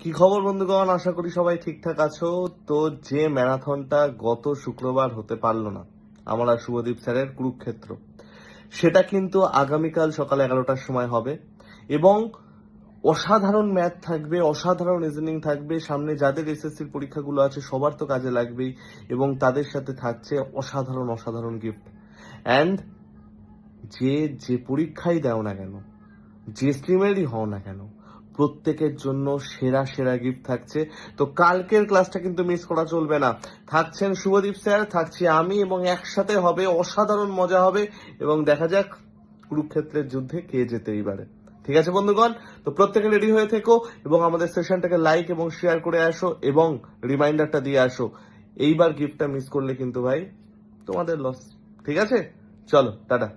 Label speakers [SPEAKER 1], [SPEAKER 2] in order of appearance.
[SPEAKER 1] কি খবর বন্ধুগণ, আশা করি সবাই ঠিকঠাক আছো। তো যে ম্যারাথনটা গত শুক্রবার হতে পারলো না আমার আর শুভদীপ স্যারের কুরুক্ষেত্র, সেটা কিন্তু আগামীকাল সকাল 11টার সময় হবে এবং অসাধারণ ম্যাথ থাকবে, অসাধারণ রিজনিং থাকবে। সামনে যাদের এসএসসির পরীক্ষাগুলো আছে সবার তো কাজে লাগবেই, এবং তাদের সাথে থাকছে অসাধারণ অসাধারণ গিফট। অ্যান্ড যে যে পরীক্ষাই দাও না কেন, যে স্ট্রিমেরই হও না কেন, প্রত্যেকের জন্য সেরা সেরা গিফট থাকছে। তো কালকের ক্লাসটা কিন্তু মিস করা চলবে না। থাকছেন শুভদীপ স্যার, থাকছি আমি, এবং একসাথে হবে, অসাধারণ মজা হবে এবং দেখা যাক কুরুক্ষেত্রের যুদ্ধে কে জেতে এইবারে। ঠিক আছে বন্ধুগণ, তো প্রত্যেকে রেডি হয়ে থেকো এবং আমাদের সেশনটাকে লাইক এবং শেয়ার করে আসো এবং রিমাইন্ডারটা দিয়ে আসো। এইবার গিফটটা মিস করলে কিন্তু ভাই তোমাদের লস। ঠিক আছে, চলো টাটা।